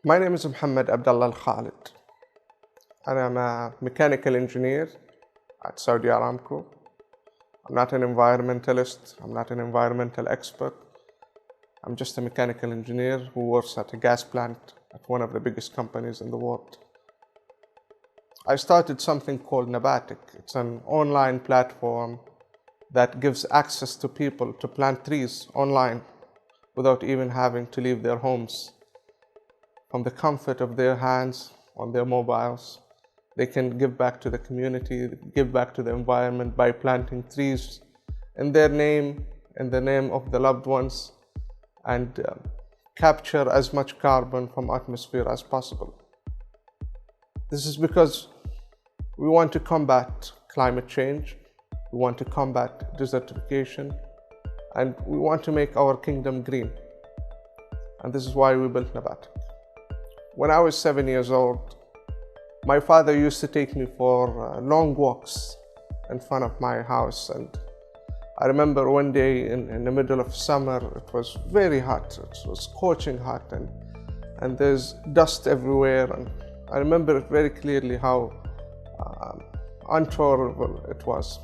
My name is Mohammed Alkhalid, and I'm a mechanical engineer at Saudi Aramco. I'm not an environmentalist, I'm not an environmental expert. I'm just a mechanical engineer who works at a gas plant at one of the biggest companies in the world. I started something called Nabatik. It's an online platform that gives access to people to plant trees online without even having to leave their homes. From the comfort of their hands on their mobiles, they can give back to the community, give back to the environment by planting trees in their name, in the name of the loved ones, and capture as much carbon from atmosphere as possible. This is because we want to combat climate change, we want to combat desertification, and we want to make our kingdom green. And this is why we built Nabatik. When I was 7 years old, my father used to take me for long walks in front of my house. And I remember one day in the middle of summer, it was very hot, it was scorching hot, and there's dust everywhere. And I remember it very clearly how intolerable it was.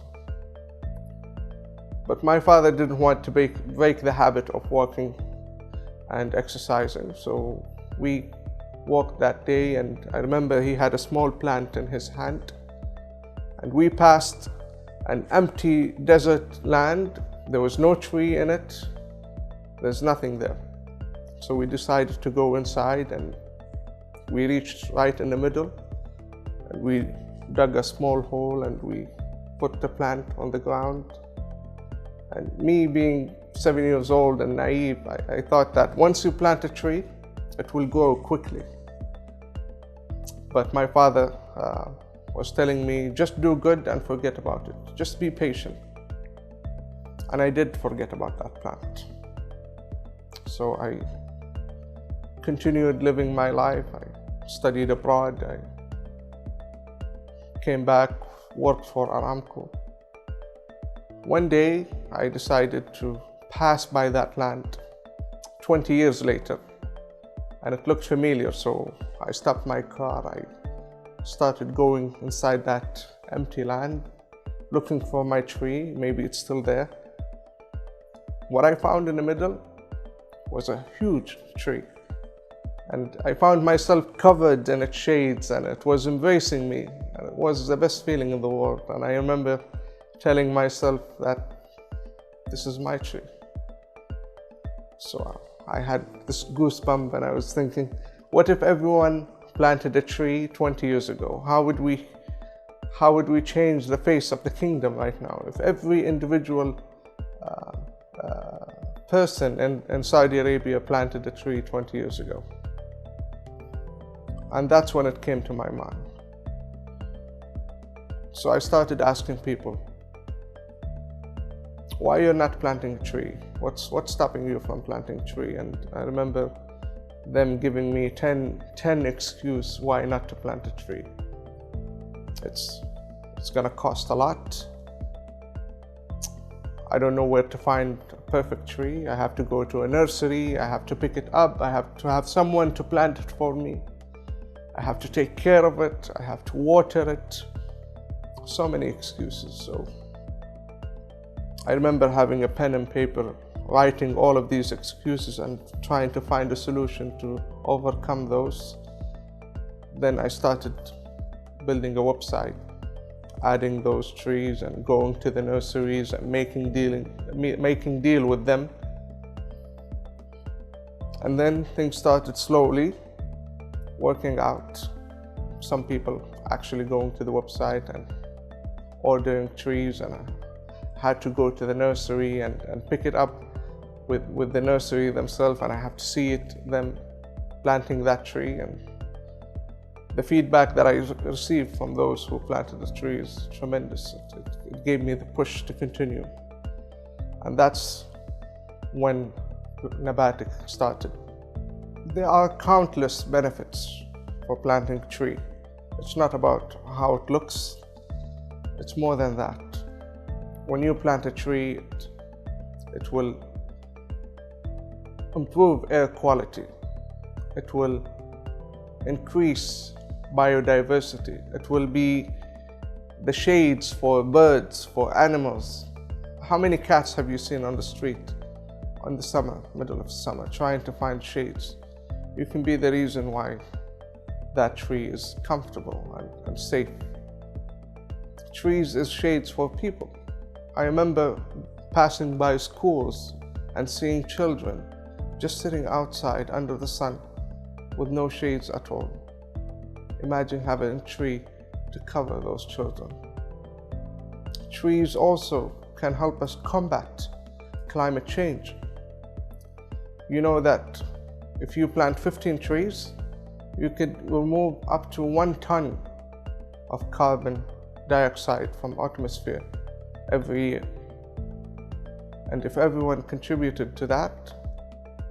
But my father didn't want to break the habit of walking and exercising, so we walked that day, and I remember he had a small plant in his hand, and we passed an empty desert land. There was no tree in it, there's nothing there. So we decided to go inside, and we reached right in the middle, and we dug a small hole and we put the plant on the ground. And me being 7 years old and naive, I thought that once you plant a tree, it will grow quickly. But my father was telling me, just do good and forget about it. Just be patient. And I did forget about that plant. So I continued living my life. I studied abroad. I came back, worked for Aramco. One day, I decided to pass by that land 20 years later, and it looked familiar, so I stopped my car. I started going inside that empty land, looking for my tree. Maybe it's still there. What I found in the middle was a huge tree, and I found myself covered in its shades, and it was embracing me, and it was the best feeling in the world. And I remember telling myself that this is my tree. So I had this goosebump, and I was thinking, what if everyone planted a tree 20 years ago? How would we change the face of the kingdom right now? If every individual person in Saudi Arabia planted a tree 20 years ago. And that's when it came to my mind. So I started asking people, why you're not planting a tree? What's stopping you from planting a tree? And I remember them giving me 10 excuses why not to plant a tree. It's gonna cost a lot. I don't know where to find a perfect tree. I have to go to a nursery, I have to pick it up, I have to have someone to plant it for me. I have to take care of it, I have to water it. So many excuses. So I remember having a pen and paper, writing all of these excuses and trying to find a solution to overcome those. Then I started building a website, adding those trees and going to the nurseries and making deal with them. And then things started slowly working out. Some people actually going to the website and ordering trees, and I had to go to the nursery and pick it up with the nursery themselves, and I have to see them planting that tree. And the feedback that I received from those who planted the tree is tremendous. It gave me the push to continue. And that's when Nabatik started. There are countless benefits for planting a tree. It's not about how it looks, it's more than that. When you plant a tree, it will improve air quality. It will increase biodiversity. It will be the shades for birds, for animals. How many cats have you seen on the street in the summer, middle of summer, trying to find shades? You can be the reason why that tree is comfortable and safe. Trees is shades for people. I remember passing by schools and seeing children just sitting outside under the sun with no shades at all. Imagine having a tree to cover those children. Trees also can help us combat climate change. You know that if you plant 15 trees, you could remove up to 1 ton of carbon dioxide from atmosphere every year. And if everyone contributed to that,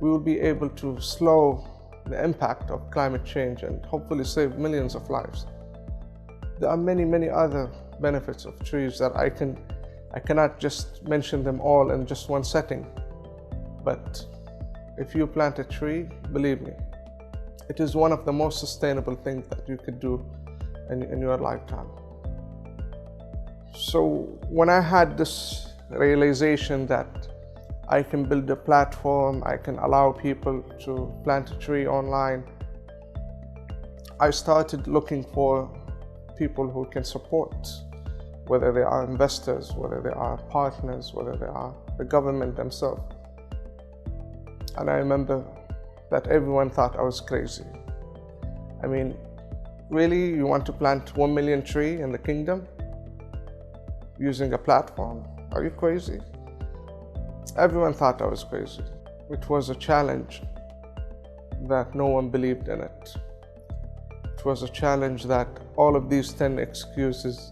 we will be able to slow the impact of climate change and hopefully save millions of lives. There are many, many other benefits of trees that I cannot just mention them all in just one setting. But if you plant a tree, believe me, it is one of the most sustainable things that you could do in your lifetime. So when I had this realization that I can build a platform, I can allow people to plant a tree online, I started looking for people who can support, whether they are investors, whether they are partners, whether they are the government themselves. And I remember that everyone thought I was crazy. I mean, really, you want to plant 1 million trees in the kingdom using a platform? Are you crazy? Everyone thought I was crazy. It was a challenge that no one believed in it. It was a challenge that all of these 10 excuses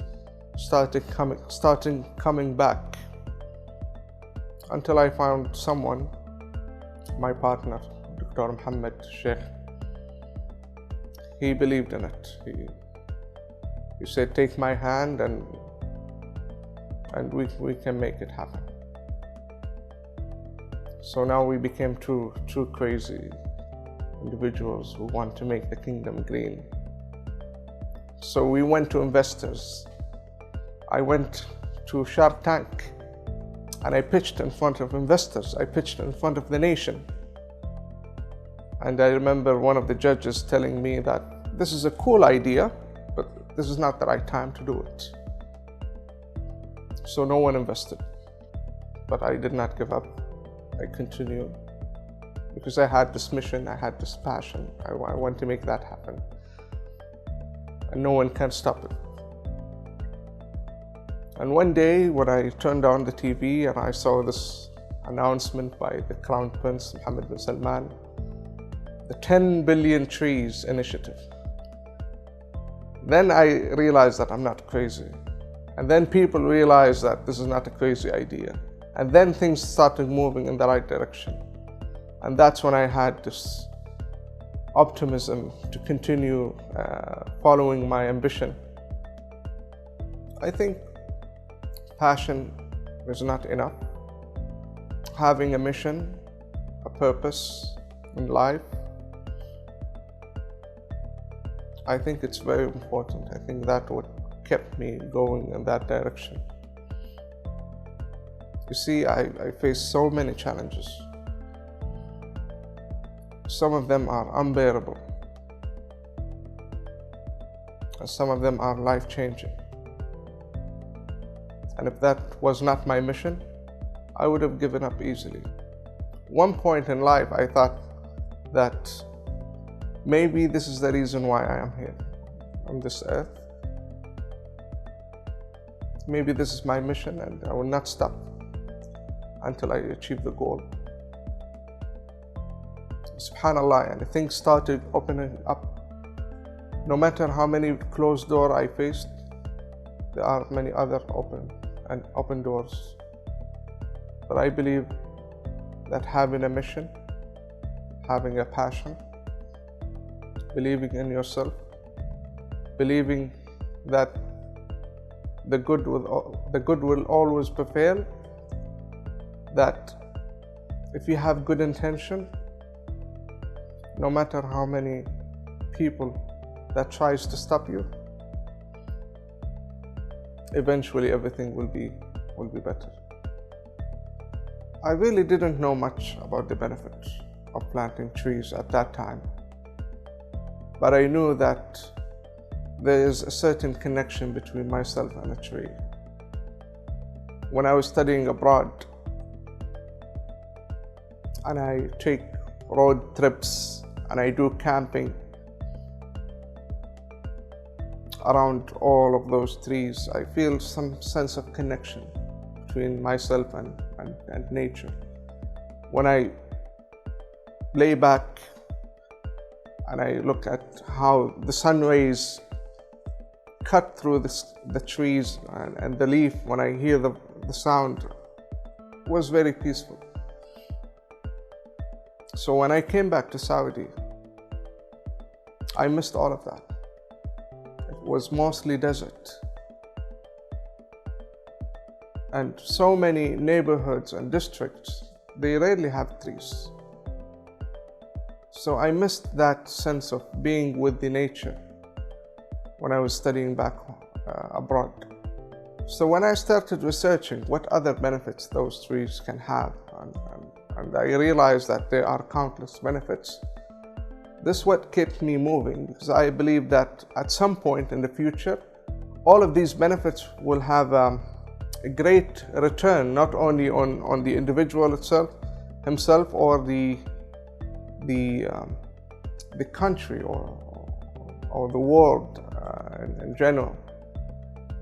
started coming back until I found someone, my partner, Dr. Mohammed Sheikh. He believed in it. He said, take my hand and we can make it happen. So now we became two crazy individuals who want to make the kingdom green. So we went to investors. I went to Shark Tank and I pitched in front of investors. I pitched in front of the nation. And I remember one of the judges telling me that this is a cool idea, but this is not the right time to do it. So no one invested. But I did not give up. I continued because I had this mission, I had this passion. I want to make that happen. And no one can stop it. And one day when I turned on the TV and I saw this announcement by the Crown Prince Mohammed bin Salman, the 10 billion trees initiative, then I realized that I'm not crazy. And then people realized that this is not a crazy idea. And then things started moving in the right direction. And that's when I had this optimism to continue following my ambition. I think passion is not enough. Having a mission, a purpose in life, I think it's very important. I think that's what kept me going in that direction. You see, I faced so many challenges. Some of them are unbearable, and some of them are life-changing. And if that was not my mission, I would have given up easily. One point in life, I thought that maybe this is the reason why I am here on this earth. Maybe this is my mission and I will not stop until I achieve the goal. SubhanAllah, and things started opening up. No matter how many closed doors I faced, there are many other open doors. But I believe that having a mission, having a passion, believing in yourself, believing that the good will always prevail, that if you have good intention, no matter how many people that tries to stop you, eventually everything will be better. I really didn't know much about the benefits of planting trees at that time, but I knew that there is a certain connection between myself and a tree. When I was studying abroad and I take road trips and I do camping around all of those trees, I feel some sense of connection between myself and nature. When I lay back and I look at how the sun rays cut through the trees and the leaf, when I hear the sound, was very peaceful. So when I came back to Saudi, I missed all of that. It was mostly desert. And so many neighborhoods and districts, they rarely have trees. So I missed that sense of being with the nature when I was studying back abroad. So when I started researching what other benefits those trees can have, and I realized that there are countless benefits, this is what kept me moving, because I believe that at some point in the future, all of these benefits will have a great return, not only on the individual himself or the country or the world in general.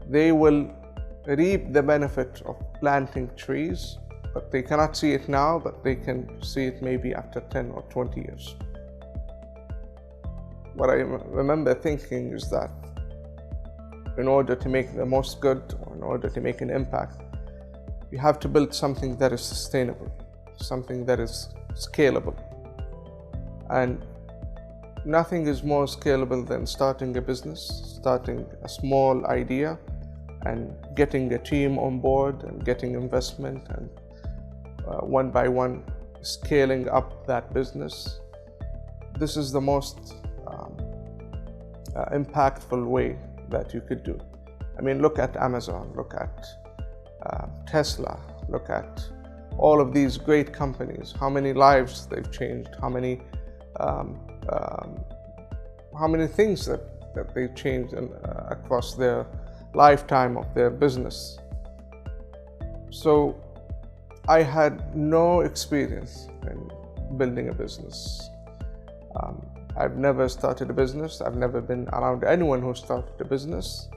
They will reap the benefit of planting trees, but they cannot see it now, but they can see it maybe after 10 or 20 years. What I remember thinking is that in order to make the most good, or in order to make an impact, you have to build something that is sustainable, something that is scalable. And nothing is more scalable than starting a business, starting a small idea and getting a team on board and getting investment and one by one scaling up that business. This is the most impactful way that you could do. I mean, look at Amazon, look at Tesla, look at all of these great companies, how many lives they've changed, how many things that they've changed across their lifetime of their business. So I had no experience in building a business. I've never started a business. I've never been around anyone who started a business.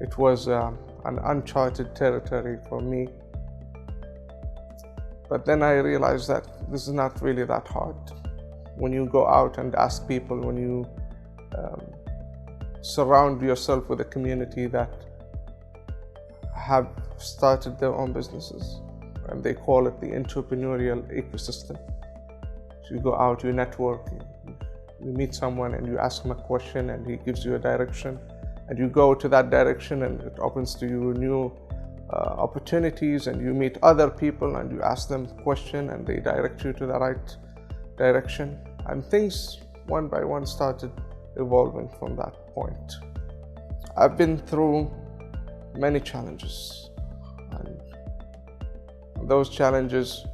It was an uncharted territory for me. But then I realized that this is not really that hard. When you go out and ask people, when you surround yourself with a community that have started their own businesses, and they call it the entrepreneurial ecosystem. So you go out, you network, you meet someone and you ask him a question and he gives you a direction, and you go to that direction and it opens to you new opportunities, and you meet other people and you ask them a question and they direct you to the right direction, and things one by one started evolving from that point. I've been through many challenges, and those challenges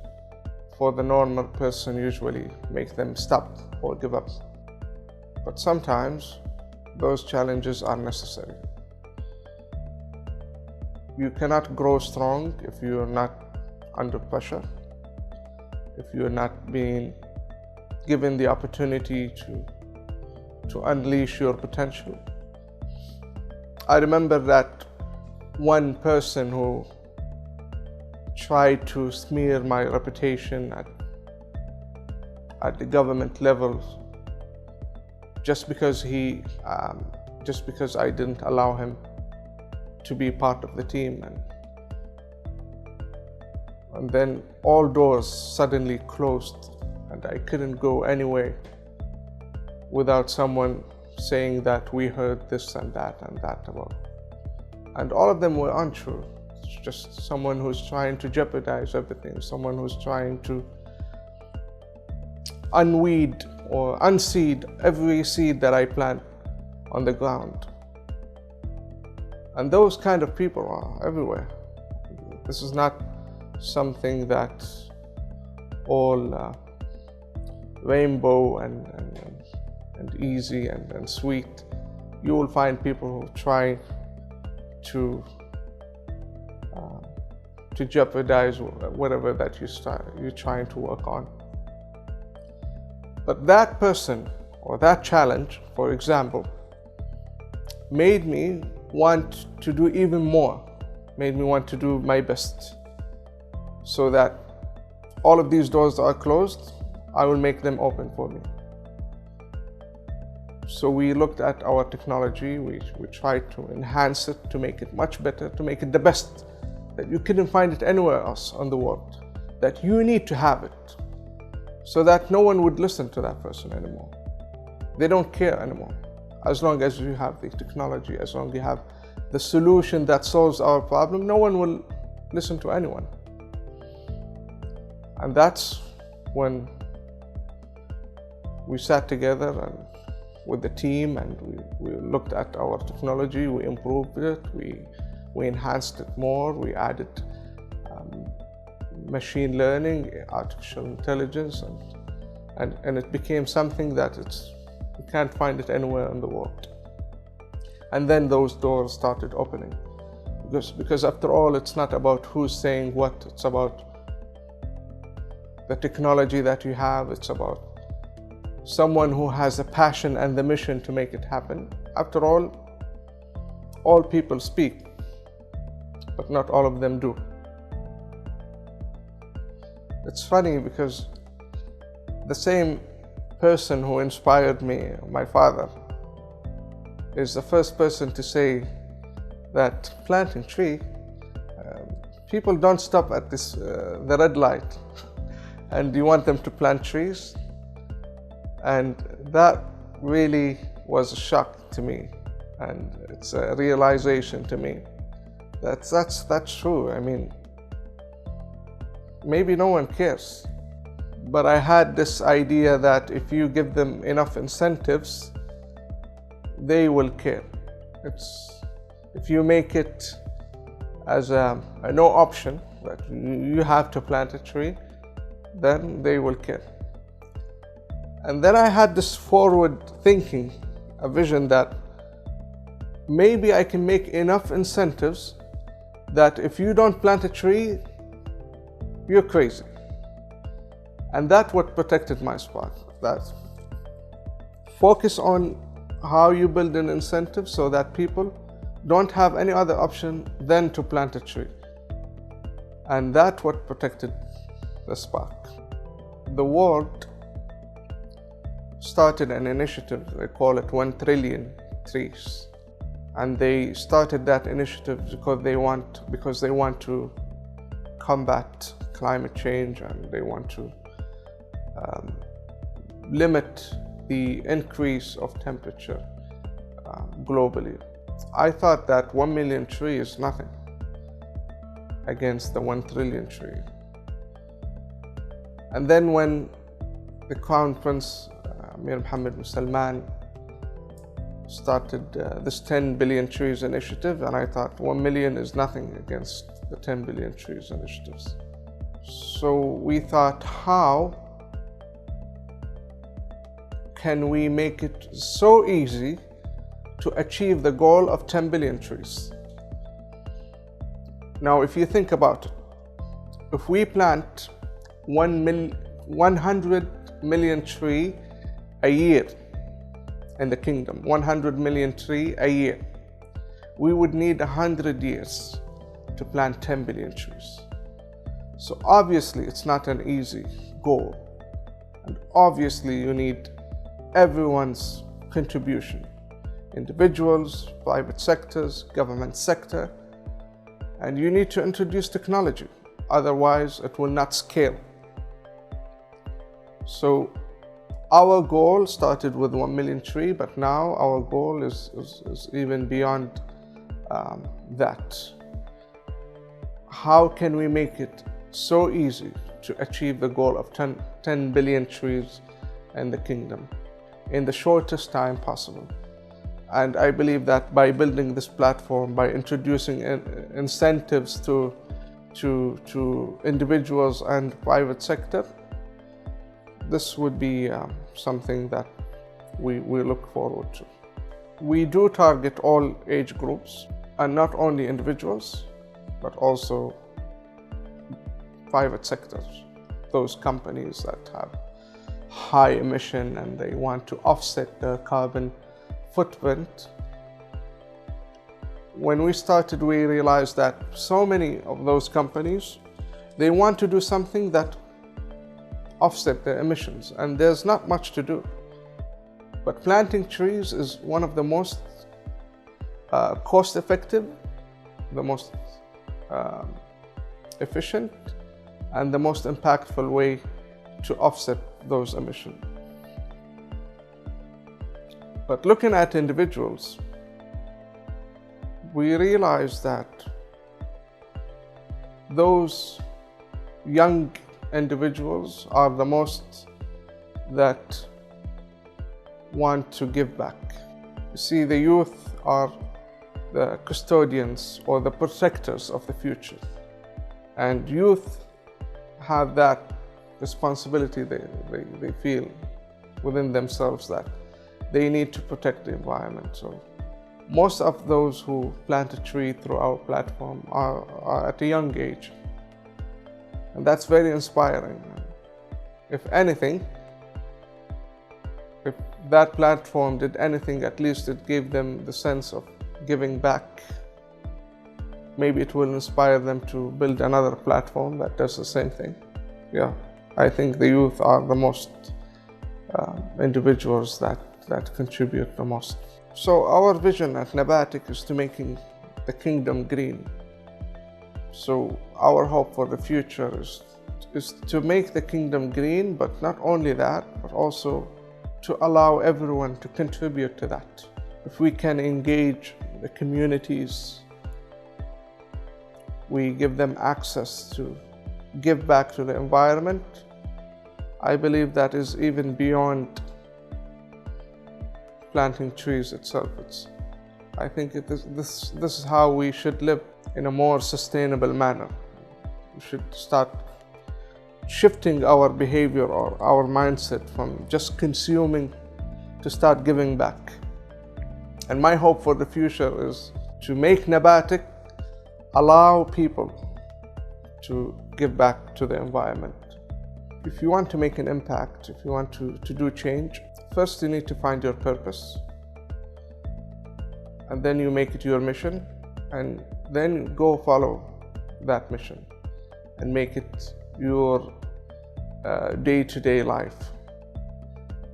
for the normal person usually make them stop or give up. But sometimes those challenges are necessary. You cannot grow strong if you are not under pressure, if you are not being given the opportunity to unleash your potential. I remember that one person who tried to smear my reputation at the government level just because I didn't allow him to be part of the team, and then all doors suddenly closed and I couldn't go anywhere without someone saying that we heard this and that about. And all of them were untrue. It's just someone who's trying to jeopardize everything, someone who's trying to unweed or unseed every seed that I plant on the ground. And those kind of people are everywhere. This is not something that's all rainbow and easy and sweet. You will find people who try to jeopardize whatever that you're trying to work on. But that person or that challenge, for example, made me want to do even more, made me want to do my best, so that all of these doors that are closed, I will make them open for me. So we looked at our technology, we tried to enhance it, to make it much better, to make it the best, that you couldn't find it anywhere else on the world, that you need to have it, so that no one would listen to that person anymore. They don't care anymore. As long as you have the technology, as long as you have the solution that solves our problem, no one will listen to anyone. And that's when we sat together and with the team, and we looked at our technology, we improved it, we enhanced it more, we added machine learning, artificial intelligence, and it became something that you can't find it anywhere in the world. And then those doors started opening, because after all, it's not about who's saying what, it's about the technology that you have, it's about someone who has a passion and the mission to make it happen. After all people speak, but not all of them do. It's funny because the same person who inspired me, my father, is the first person to say that planting tree, people don't stop at the red light, and you want them to plant trees. And that really was a shock to me, and it's a realization to me that that's true. I mean, maybe no one cares, but I had this idea that if you give them enough incentives, they will care. If you make it as a no option, that you have to plant a tree, then they will care. And then I had this forward thinking, a vision that maybe I can make enough incentives that if you don't plant a tree, you're crazy. And that's what protected my spark. That focus on how you build an incentive so that people don't have any other option than to plant a tree. And that's what protected the spark. The world started an initiative, they call it 1 trillion trees. And they started that initiative because they want to combat climate change, and they want to limit the increase of temperature globally. I thought that 1 million trees is nothing against the 1 trillion tree. And then when the Crown Prince Mir Mohammed Salman started this 10 billion trees initiative, and I thought 1 million is nothing against the 10 billion trees initiatives. So we thought, how can we make it so easy to achieve the goal of 10 billion trees? Now, if you think about it, if we plant 100 million tree a year in the kingdom, 100 million tree a year, we would need 100 years to plant 10 billion trees. So obviously it's not an easy goal, and obviously you need everyone's contribution, individuals, private sectors, government sector, and you need to introduce technology, otherwise it will not scale. So our goal started with 1 million tree, but now our goal is even beyond that. How can we make it so easy to achieve the goal of 10 billion trees in the kingdom in the shortest time possible. And I believe that by building this platform, by introducing incentives to individuals and private sector, this would be something that we look forward to. We do target all age groups, and not only individuals, but also private sectors, those companies that have high emission and they want to offset their carbon footprint. When we started, we realized that so many of those companies, they want to do something that offset their emissions, and there's not much to do. But planting trees is one of the most cost-effective, the most efficient, and the most impactful way to offset those emissions. But looking at individuals, we realize that those young individuals are the most that want to give back. You see, the youth are the custodians or the protectors of the future. And youth have that responsibility, they feel within themselves that they need to protect the environment. So most of those who plant a tree through our platform are at a young age. And that's very inspiring. If anything, if that platform did anything, at least it gave them the sense of giving back. Maybe it will inspire them to build another platform that does the same thing. Yeah, I think the youth are the most individuals that contribute the most. So our vision at Nabatik is to making the kingdom green. So our hope for the future is to make the kingdom green, but not only that, but also to allow everyone to contribute to that. If we can engage the communities, we give them access to give back to the environment, I believe that is even beyond planting trees itself. I think this is how we should live in a more sustainable manner. We should start shifting our behavior or our mindset from just consuming to start giving back. And my hope for the future is to make Nabatik allow people to give back to the environment. If you want to make an impact, if you want to do change, first you need to find your purpose, and then you make it your mission, and then go follow that mission and make it your day-to-day life.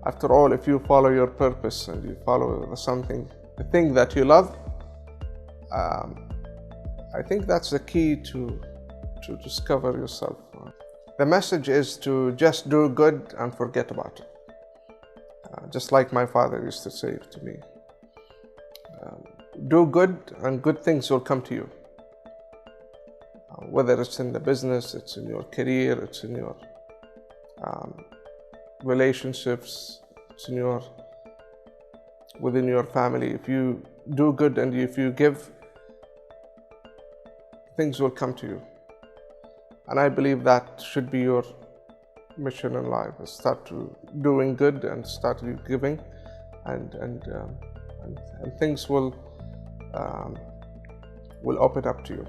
After all, if you follow your purpose and you follow the thing that you love, I think that's the key to discover yourself. The message is to just do good and forget about it. Just like my father used to say to me, do good and good things will come to you. Whether it's in the business, it's in your career, it's in your relationships, it's within your family. If you do good and if you give, things will come to you. And I believe that should be your mission in life, is start doing good and start giving, and things will open up to you.